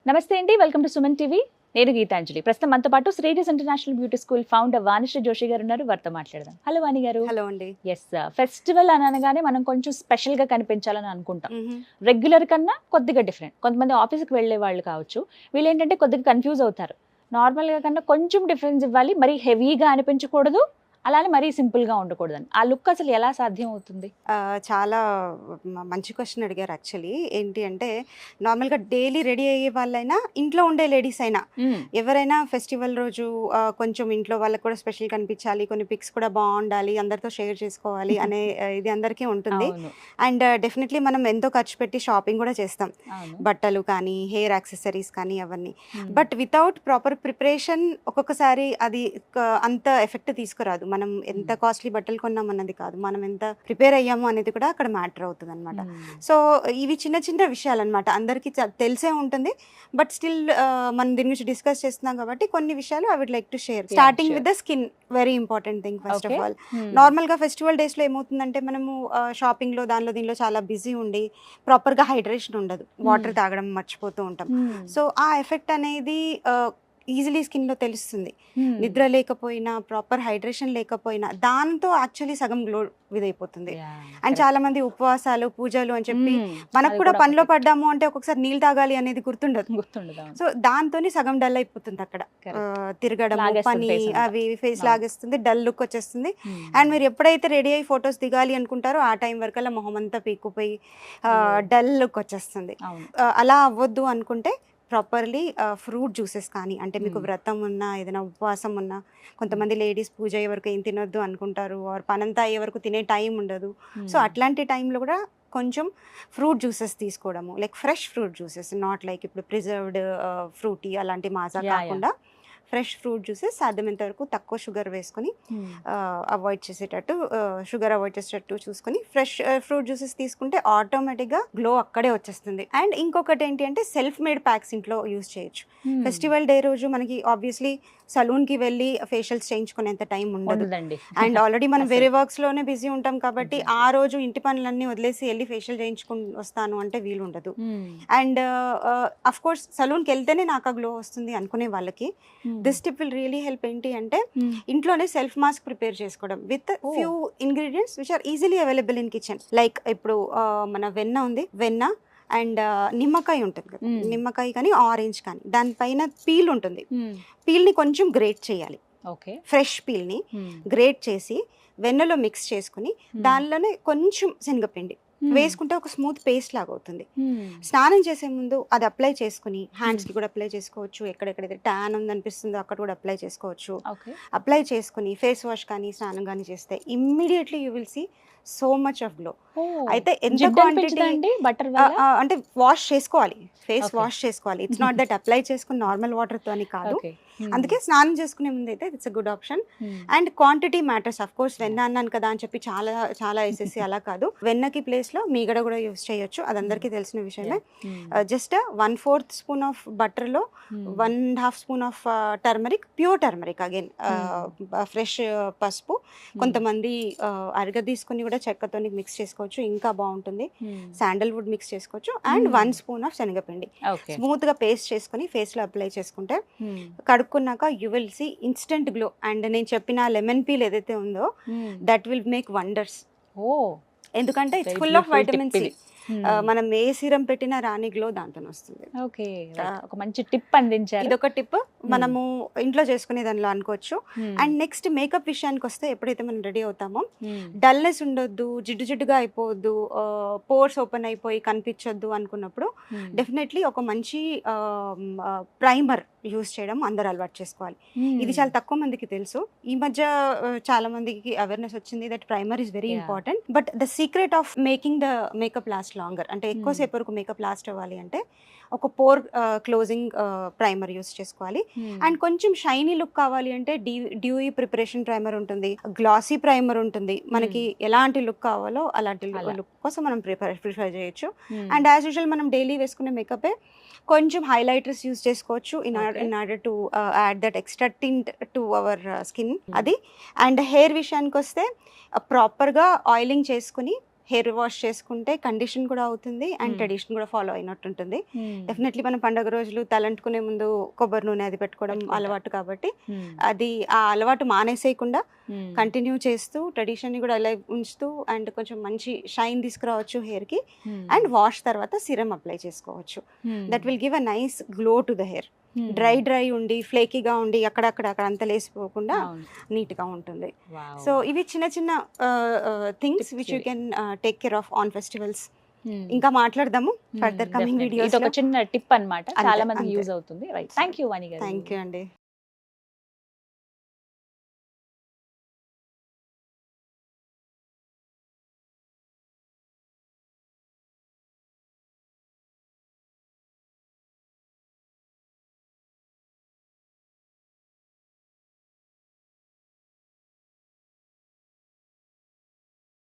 నమస్తే అండి, welcome to Suman TV. నేను గీతాంజలి. ప్రస్తుతం మనతో పాటు Shrinis international beauty school founder Vanishree Joshi గారు ఉన్నారు. వారితో మాట్లాడదాం. హలో వాణి గారు. హలో అండి. ఎస్, ఫెస్టివల్ అనగానే మనం కొంచెం స్పెషల్ గా కనిపించాలని అనుకుంటాం. రెగ్యులర్ కన్నా కొద్దిగా డిఫరెంట్. కొంతమంది ఆఫీస్కి వెళ్ళే వాళ్ళు కావచ్చు, వీళ్ళు ఏంటంటే కొద్దిగా కన్ఫ్యూజ్ అవుతారు. నార్మల్ గా కన్నా కొంచెం డిఫరెన్స్ ఇవ్వాలి, మరి హెవీగా అనిపించకూడదు, అలానే మరీ సింపుల్ గా ఉండకూడదని. ఆ లుక్ అసలు ఎలా సాధ్యం అవుతుంది? చాలా మంచి క్వశ్చన్ అడిగారు. యాక్చువల్లీ ఏంటి అంటే, నార్మల్గా డైలీ రెడీ అయ్యే వాళ్ళైనా, ఇంట్లో ఉండే లేడీస్ అయినా, ఎవరైనా ఫెస్టివల్ రోజు కొంచెం ఇంట్లో వాళ్ళకి కూడా స్పెషల్ కనిపించాలి, కొన్ని పిక్స్ కూడా బాగుండాలి, అందరితో షేర్ చేసుకోవాలి అనే ఇది అందరికీ ఉంటుంది. అండ్ డెఫినెట్లీ మనం ఎంతో ఖర్చు పెట్టి షాపింగ్ కూడా చేస్తాం, బట్టలు కానీ హెయిర్ యాక్సెసరీస్ కానీ అవన్నీ. బట్ వితౌట్ ప్రాపర్ ప్రిపరేషన్ ఒక్కొక్కసారి అది అంత ఎఫెక్ట్ తీసుకురాదు. మనం ఎంత కాస్ట్లీ బట్టలు కొన్నాం అన్నది కాదు, మనం ఎంత ప్రిపేర్ అయ్యాము అనేది కూడా అక్కడ మ్యాటర్ అవుతుంది అనమాట. సో ఇవి చిన్న చిన్న విషయాలు అనమాట, అందరికీ తెలిసే ఉంటుంది. బట్ స్టిల్ మనం దీని గురించి డిస్కస్ చేస్తున్నాం కాబట్టి కొన్ని విషయాలు I would like to share. Starting with the skin, very important thing. First of all, నార్మల్గా ఫెస్టివల్ డేస్లో ఏమవుతుందంటే, మనము షాపింగ్లో దీనిలో చాలా బిజీ ఉండి ప్రాపర్గా హైడ్రేషన్ ఉండదు, వాటర్ తాగడం మర్చిపోతూ ఉంటాం. సో ఆ ఎఫెక్ట్ అనేది ఈజీలీ స్కిన్లో తెలుస్తుంది. నిద్ర లేకపోయినా, ప్రాపర్ హైడ్రేషన్ లేకపోయినా, దాంతో యాక్చువల్లీ సగం గ్లో ఇదైపోతుంది. అండ్ చాలా మంది ఉపవాసాలు, పూజలు అని చెప్పి మనకు కూడా పనిలో పడ్డాము అంటే ఒక్కొక్కసారి నీళ్ళు తాగాలి అనేది గుర్తుండదు. సో దాంతో సగం డల్ అయిపోతుంది అక్కడ. తిరగడం, పని, అవి ఫేస్ లాగేస్తుంది, డల్ లుక్ వచ్చేస్తుంది. అండ్ మీరు ఎప్పుడైతే రెడీ అయ్యి ఫొటోస్ దిగాలి అనుకుంటారో ఆ టైం వరకల్లా మొహం అంతా పీక్కుపోయి డల్ లుక్ వచ్చేస్తుంది. అలా అవ్వద్దు అనుకుంటే ప్రాపర్లీ ఫ్రూట్ జ్యూసెస్ కానీ, అంటే మీకు వ్రతం ఉన్నా, ఏదైనా ఉపవాసం ఉన్నా, కొంతమంది లేడీస్ పూజ అయ్యే వరకు ఏం తినొద్దు అనుకుంటారు, ఆర్ పనంతా అయ్యే వరకు తినే టైం ఉండదు. సో అట్లాంటి టైంలో కూడా కొంచెం ఫ్రూట్ జ్యూసెస్ తీసుకోవడము, like fresh fruit juices, not like ఇప్పుడు ప్రిజర్వ్డ్ ఫ్రూటీ అలాంటి మాజా కాకుండా ఫ్రెష్ ఫ్రూట్ జ్యూసెస్ సాధ్యమైనంత వరకు తక్కువ షుగర్ వేసుకొని అవాయిడ్ చేసేటట్టు, షుగర్ అవాయిడ్ చేసేటట్టు చూసుకొని ఫ్రెష్ ఫ్రూట్ జ్యూసెస్ తీసుకుంటే ఆటోమేటిక్గా గ్లో అక్కడే వచ్చేస్తుంది. అండ్ ఇంకొకటి ఏంటి అంటే, సెల్ఫ్ మేడ్ ప్యాక్స్ ఇంట్లో యూజ్ చేయొచ్చు. ఫెస్టివల్ డే రోజు మనకి ఆబ్వియస్లీ సలూన్కి వెళ్ళి ఫేషియల్స్ చేయించుకునేంత టైం ఉండదు. అండ్ ఆల్రెడీ మనం వేరే వర్క్స్లోనే బిజీ ఉంటాం కాబట్టి ఆ రోజు ఇంటి పనులన్నీ వదిలేసి వెళ్ళి ఫేషియల్ చేయించుకుని వస్తాను అంటే వీలు ఉండదు. అండ్ అఫ్ కోర్స్ సలూన్కి వెళ్తేనే నాకు ఆ గ్లో వస్తుంది అనుకునే వాళ్ళకి this tip will really help. ఏంటి అంటే, ఇంట్లోనే సెల్ఫ్ మాస్క్ ప్రిపేర్ చేసుకోవడం with few ingredients which are easily available in kitchen. Like ఇప్పుడు మన వెన్న ఉంది, వెన్న అండ్ నిమ్మకాయ ఉంటుంది కదా, నిమ్మకాయ కానీ ఆరెంజ్ కానీ, దానిపైన పీల్ ఉంటుంది, పీల్ని కొంచెం గ్రేట్ చేయాలి. ఫ్రెష్ పీల్ని గ్రేట్ చేసి వెన్నలో మిక్స్ చేసుకుని దానిలోనే కొంచెం శనగపిండి వేసుకుంటే ఒక స్మూత్ పేస్ట్ లాగా అవుతుంది. స్నానం చేసే ముందు అది అప్లై చేసుకుని, హ్యాండ్స్కి కూడా అప్లై చేసుకోవచ్చు, ఎక్కడెక్కడైతే ట్యాన్ ఉందనిపిస్తుందో అక్కడ కూడా అప్లై చేసుకోవచ్చు. అప్లై చేసుకుని ఫేస్ వాష్ కానీ స్నానం కానీ చేస్తే immediately you will see so much of glow. అయితే ఎంత క్వాంటిటీ అంటే వాష్ చేసుకోవాలి, ఫేస్ వాష్ చేసుకోవాలి. ఇట్స్ నాట్ దట్ అప్లై చేసుకుని నార్మల్ వాటర్తో అని కాదు. అందుకే స్నానం చేసుకునే ముందు అయితే it's a good option. And quantity matters. Of course వెన్న అన్నాను కదా అని చెప్పి చాలా చాలా వేసేసి అలా కాదు. వెన్నకి ప్లేస్లో మీగడ కూడా యూస్ చేయొచ్చు, అది అందరికీ తెలిసిన విషయమే. జస్ట్ 1/4 స్పూన్ ఆఫ్ బటర్లో 1.5 spoon of turmeric, pure turmeric, again fresh పసుపు, కొంతమంది అరగ తీసుకుని కూడా చెక్కతో మిక్స్ చేసుకోవచ్చు, ఇంకా బాగుంటుంది. శాండల్వుడ్ మిక్స్ చేసుకోవచ్చు. అండ్ 1 స్పూన్ ఆఫ్ శనగపిండి స్మూత్ గా పేస్ట్ చేసుకుని ఫేస్ లో అప్లై చేసుకుంటే కడుక్కున్నాక you will see instant glow. And నేను చెప్పిన లెమన్ పీల్ ఏదైతే ఉందో దట్ విల్ మేక్ వండర్స్. ఎందుకంటే it's full of vitamin C. మనం ఏ సీరం పెట్టినా రాని గ్లో దాంతో వస్తుంది. ఒక మంచి టిప్ అందించారు. ఇదొక టిప్ మనము ఇంట్లో చేసుకునే దానిలో అనుకోవచ్చు. అండ్ నెక్స్ట్ మేకప్ విషయానికి వస్తే, ఎప్పుడైతే మనం రెడీ అవుతామో డల్నెస్ ఉండొద్దు, జిడ్డు జిడ్డుగా అయిపోవద్దు, పోర్స్ ఓపెన్ అయిపోయి కనిపించొద్దు అనుకున్నప్పుడు డెఫినెట్లీ ఒక మంచి ప్రైమర్ యూజ్ చేయడం అందరూ అలవాటు చేసుకోవాలి. ఇది చాలా తక్కువ మందికి తెలుసు. ఈ మధ్య చాలా మందికి అవేర్నెస్ వచ్చింది that primer is very important. But the secret of making the makeup last longer, అంటే ఎక్కువసేపు వరకు మేకప్ లాస్ట్ అవ్వాలి అంటే ఒక పోర్ క్లోజింగ్ ప్రైమర్ యూస్ చేసుకోవాలి. అండ్ కొంచెం షైనీ లుక్ కావాలి అంటే డ్యూయి ప్రిపరేషన్ ప్రైమర్ ఉంటుంది, గ్లాసీ ప్రైమర్ ఉంటుంది. మనకి ఎలాంటి లుక్ కావాలో అలాంటి లుక్ కోసం మనం ప్రిఫర్ చేయొచ్చు. అండ్ యాజ్ యూజువల్ మనం డైలీ వేసుకునే మేకపే కొంచెం హైలైటర్స్ యూస్ చేసుకోవచ్చు in order to add that extra tint to our skin. అది. అండ్ హెయిర్ విషయానికి వస్తే ప్రాపర్గా ఆయిలింగ్ చేసుకుని హెయిర్ వాష్ చేసుకుంటే కండిషన్ కూడా అవుతుంది అండ్ ట్రెడిషన్ కూడా ఫాలో అయినట్టు ఉంటుంది. డెఫినెట్లీ మనం పండుగ రోజులు తలంటుకునే ముందు కొబ్బరి నూనె అది పెట్టుకోవడం అలవాటు కాబట్టి అది ఆ అలవాటు మానేసేయకుండా కంటిన్యూ చేస్తూ ట్రెడిషన్ని కూడా అలా ఉంచుతూ అండ్ కొంచెం మంచి షైన్ తీసుకురావచ్చు హెయిర్కి. అండ్ వాష్ తర్వాత సిరమ్ అప్లై చేసుకోవచ్చు. That will give a nice glow to the hair. Dry ఉండి ఫ్లేకీగా ఉండి అక్కడ అంత లేసిపోకుండా నీట్గా ఉంటుంది. సో ఇవి చిన్న చిన్న things which you can take care of on festivals. ఇంకా మాట్లాడదాము ఫర్దర్ కమింగ్ వీడియోస్. ఇది ఒక చిన్న టిప్ అన్నమాట, చాలా మందికి యూజ్ అవుతుంది. రైట్, థ్యాంక్ యూ వాణి గారు. థ్యాంక్ యూ అండి.